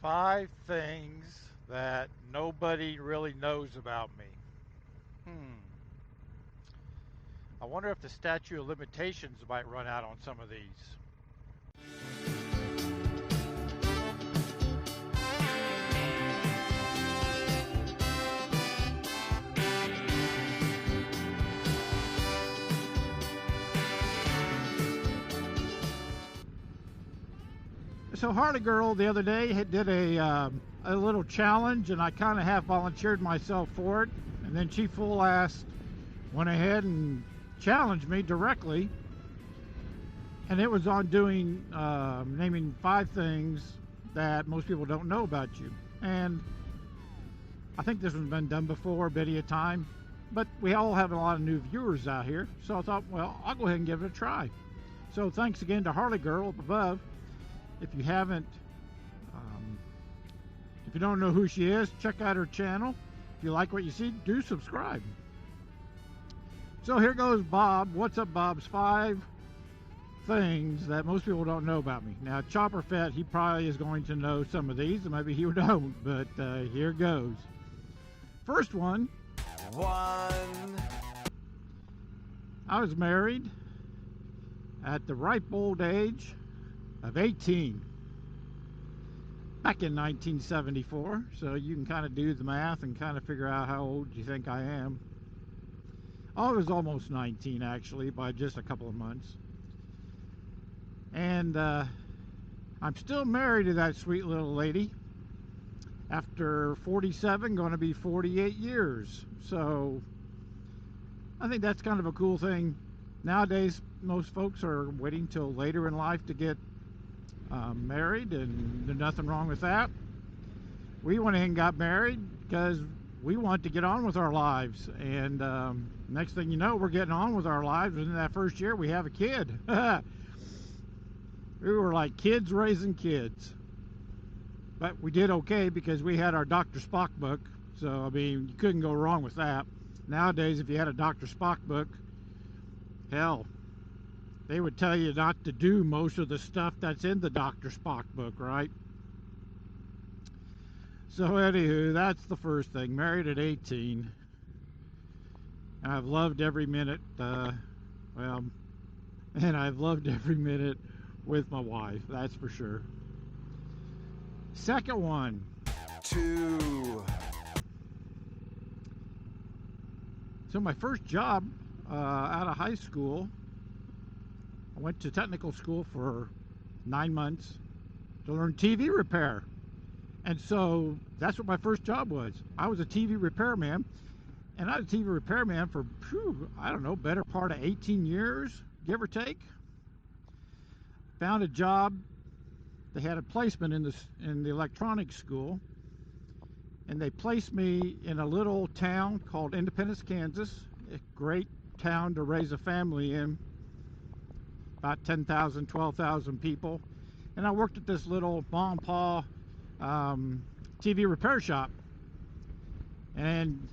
Five things that nobody really knows about me. Hmm. I wonder if the statute of limitations might run out on some of these. So Harley Gurl the other day did a little challenge, and I kind of half volunteered myself for it, and then she full ass went ahead and challenged me directly, and it was on doing naming five things that most people don't know about you. And I think this one's been done before many a time, but we all have a lot of new viewers out here, so I thought, well, I'll go ahead and give it a try. So thanks again to Harley Gurl up above. If you haven't, if you don't know who she is, check out her channel. If you like what you see, do subscribe. So here goes Bob. What's up, Bob's five things that most people don't know about me. Now, Chopper Fett, he probably is going to know some of these, and maybe he don't, but here goes. First one. I was married at the ripe old age of 18 back in 1974, so you can kind of do the math and kind of figure out how old you think I am. I was almost 19 actually, by just a couple of months, and I'm still married to that sweet little lady after 47, going to be 48 years. So I think that's kind of a cool thing. Nowadays most folks are waiting till later in life to get married, and there's nothing wrong with that. We went ahead and got married because we want to get on with our lives, and next thing you know, we're getting on with our lives, and in that first year we have a kid. We were like kids raising kids, but we did okay because we had our Dr. Spock book, so I mean, you couldn't go wrong with that. Nowadays if you had a Dr. Spock book, hell, they would tell you not to do most of the stuff that's in the Dr. Spock book, right? So anywho, that's the first thing. Married at 18. I've loved every minute, and I've loved every minute with my wife, that's for sure. Second one. So my first job out of high school, I went to technical school for 9 months to learn TV repair. And so that's what my first job was. I was a TV repairman, and I was a TV repairman for, I don't know, better part of 18 years, give or take. Found a job. They had a placement in the electronics school, and they placed me in a little town called Independence, Kansas, a great town to raise a family in. About 10,000, 12,000 people, and I worked at this little mom and pa TV repair shop, and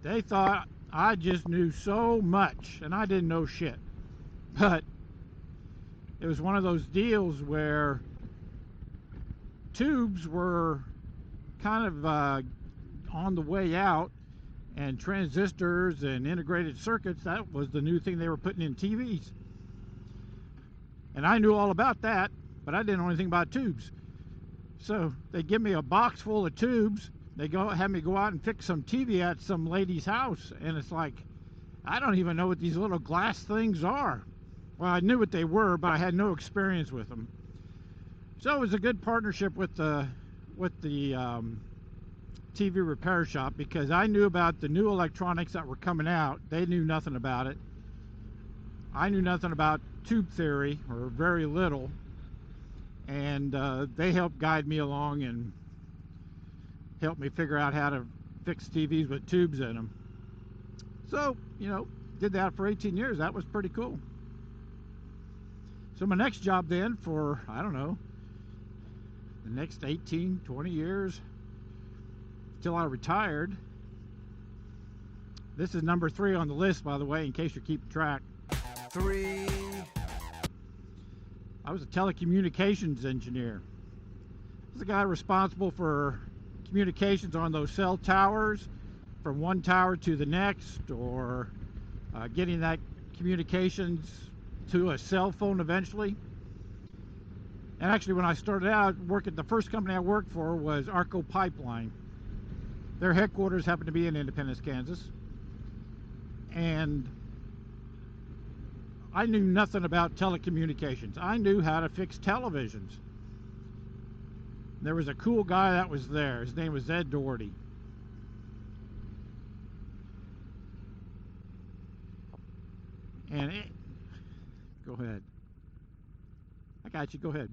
they thought I just knew so much, and I didn't know shit. But it was one of those deals where tubes were kind of on the way out, and transistors and integrated circuits, that was the new thing they were putting in TVs. And I knew all about that, but I didn't know anything about tubes. So they give me a box full of tubes. They have me go out and fix some TV at some lady's house. And it's like, I don't even know what these little glass things are. Well, I knew what they were, but I had no experience with them. So it was a good partnership with the TV repair shop, because I knew about the new electronics that were coming out. They knew nothing about it. I knew nothing about tube theory, or very little, and they helped guide me along and help me figure out how to fix TVs with tubes in them. So, you know, did that for 18 years. That was pretty cool. So my next job then, for, I don't know, the next 18, 20 years, till I retired. This is number 3 on the list, by the way, in case you're keeping track. 3. I was a telecommunications engineer. was the guy responsible for communications on those cell towers from one tower to the next, or getting that communications to a cell phone eventually. And actually, when I started out working, the first company I worked for was Arco Pipeline. Their headquarters happened to be in Independence, Kansas. And I knew nothing about telecommunications. I knew how to fix televisions. There was a cool guy that was there. His name was Ed Doherty. And go ahead. I got you. Go ahead.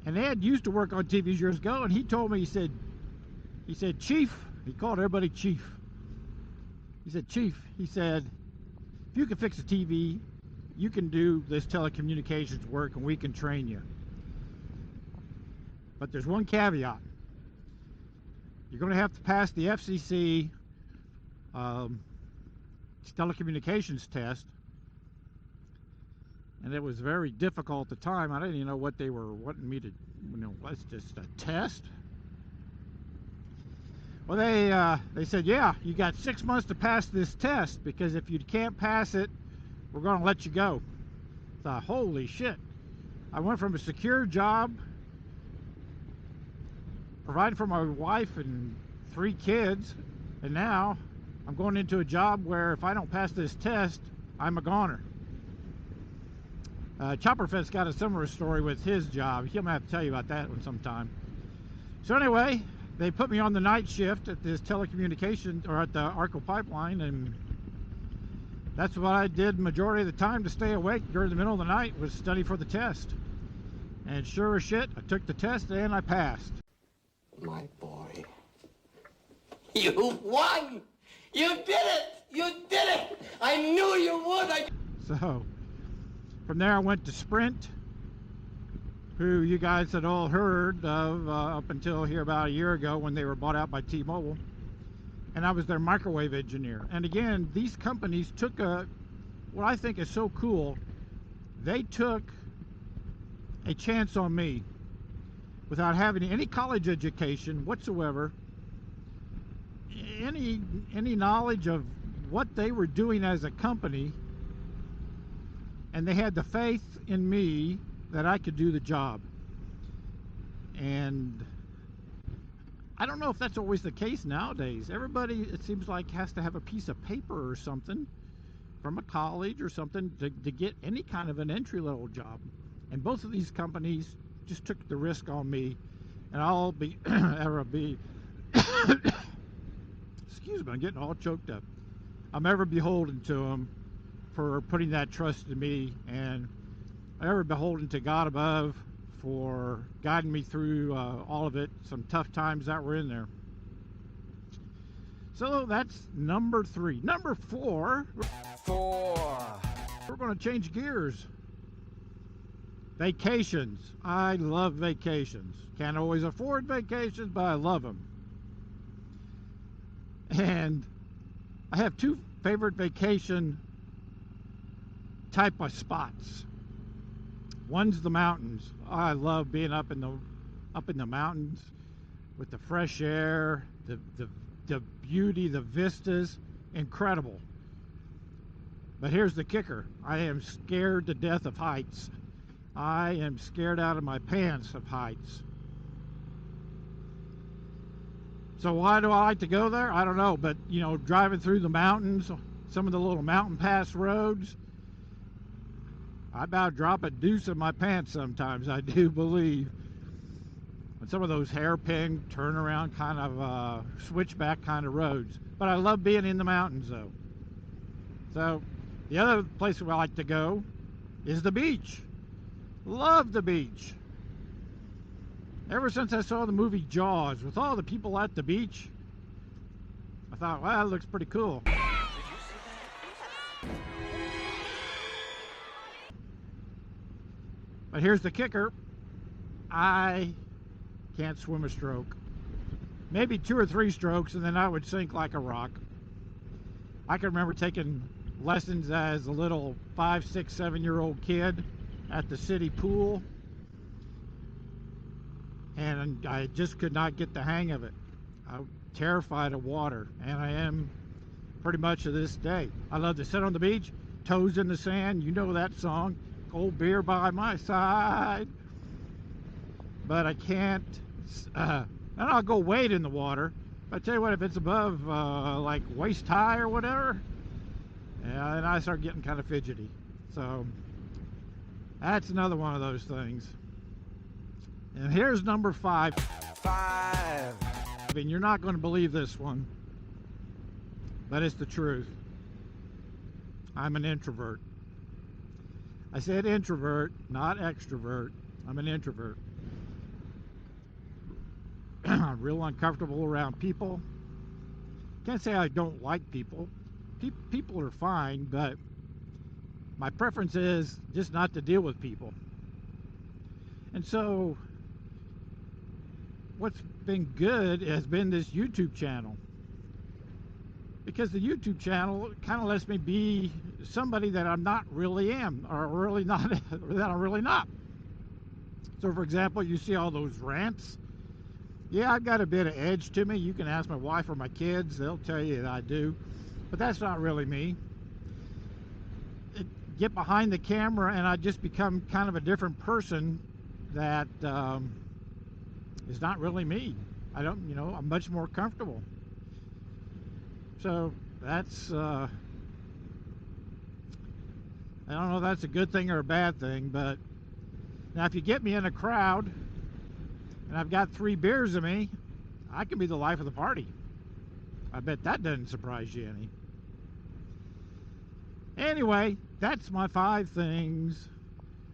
And Ed used to work on TVs years ago, and he told me, he said, Chief, he called everybody Chief. He said, Chief, he said, if you can fix a TV, you can do this telecommunications work, and we can train you. But there's one caveat. You're going to have to pass the FCC telecommunications test. And it was very difficult at the time. I didn't even know what they were wanting me to, what's just a test? Well, they said, yeah, you got 6 months to pass this test, because if you can't pass it, we're going to let you go. I thought, holy shit. I went from a secure job, providing for my wife and 3 kids, and now I'm going into a job where if I don't pass this test, I'm a goner. Chopperfest's got a similar story with his job. He'll have to tell you about that one sometime. So anyway, they put me on the night shift at this telecommunication, or at the Arco Pipeline, and that's what I did majority of the time to stay awake during the middle of the night, was study for the test. And sure as shit, I took the test and I passed. My boy, you won! You did it! You did it! I knew you would! So, from there I went to Sprint, who you guys had all heard of up until here about a year ago when they were bought out by T-Mobile. And I was their microwave engineer. And again, these companies took what I think is so cool, they took a chance on me without having any college education whatsoever, any knowledge of what they were doing as a company, and they had the faith in me that I could do the job. And I don't know if that's always the case nowadays. Everybody, it seems like, has to have a piece of paper or something from a college or something to get any kind of an entry-level job. And both of these companies just took the risk on me, and I'll be ever be excuse me, I'm getting all choked up. I'm ever beholden to them for putting that trust in me, and I'm ever beholden to God above for guiding me through all of it, some tough times that were in there. So that's number 3. Number 4, we're going to change gears. Vacations. I love vacations. Can't always afford vacations, but I love them. And I have 2 favorite vacation type of spots. One's the mountains. I love being up in the mountains with the fresh air, the beauty, the vistas, incredible. But here's the kicker. I am scared to death of heights. I am scared out of my pants of heights. So why do I like to go there? I don't know, but driving through the mountains, some of the little mountain pass roads, I about drop a deuce in my pants sometimes, I do believe. And some of those hairpin, turnaround kind of switchback kind of roads. But I love being in the mountains, though. So the other place where I like to go is the beach. Love the beach. Ever since I saw the movie Jaws with all the people at the beach, I thought, wow, that looks pretty cool. But here's the kicker. I can't swim a stroke. Maybe 2 or 3 strokes and then I would sink like a rock. I can remember taking lessons as a little 5, 6, 7-year-old kid at the city pool, and I just could not get the hang of it. I'm terrified of water, and I am pretty much to this day. I love to sit on the beach, toes in the sand. You know that song, cold beer by my side. But I can't, and I'll go wade in the water. But I tell you what, if it's above like waist high or whatever, yeah, and I start getting kind of fidgety. So that's another one of those things. And here's number 5. I mean, you're not going to believe this one, but it's the truth. I'm an introvert. I said introvert, not extrovert. I'm an introvert. I'm real uncomfortable around people. Can't say I don't like people. People are fine, but my preference is just not to deal with people. And so what's been good has been this YouTube channel, because the YouTube channel kind of lets me be somebody that I'm not really am, or really not that I'm really not. So for example, you see all those rants. Yeah, I've got a bit of edge to me. You can ask my wife or my kids, they'll tell you that I do, but that's not really me. Get behind the camera and I just become kind of a different person that is not really me. I don't, I'm much more comfortable. So that's, I don't know if that's a good thing or a bad thing, but now if you get me in a crowd and I've got 3 beers in me, I can be the life of the party. I bet that doesn't surprise you any. Anyway, that's my 5 things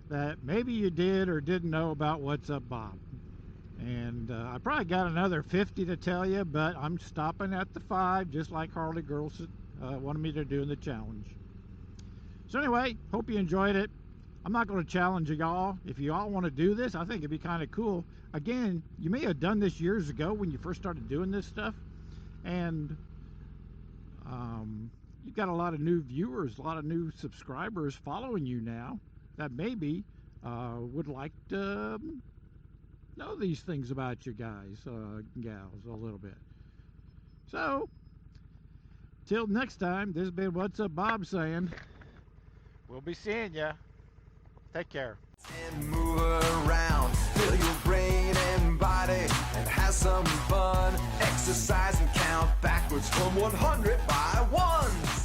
that maybe you did or didn't know about What's Up Bob. And I probably got another 50 to tell you, but I'm stopping at the 5, just like Harley Gurl wanted me to do in the challenge. So anyway, hope you enjoyed it. I'm not going to challenge y'all. If you all want to do this, I think it'd be kind of cool. Again, you may have done this years ago when you first started doing this stuff, and you've got a lot of new viewers, a lot of new subscribers following you now that maybe would like to know these things about you guys, gals, a little bit. So, till next time, this has been What's Up Bob saying, We'll be seeing ya. Take care. And move around, fill your brain and body, and have some fun. Exercise and count backwards from 100 by ones.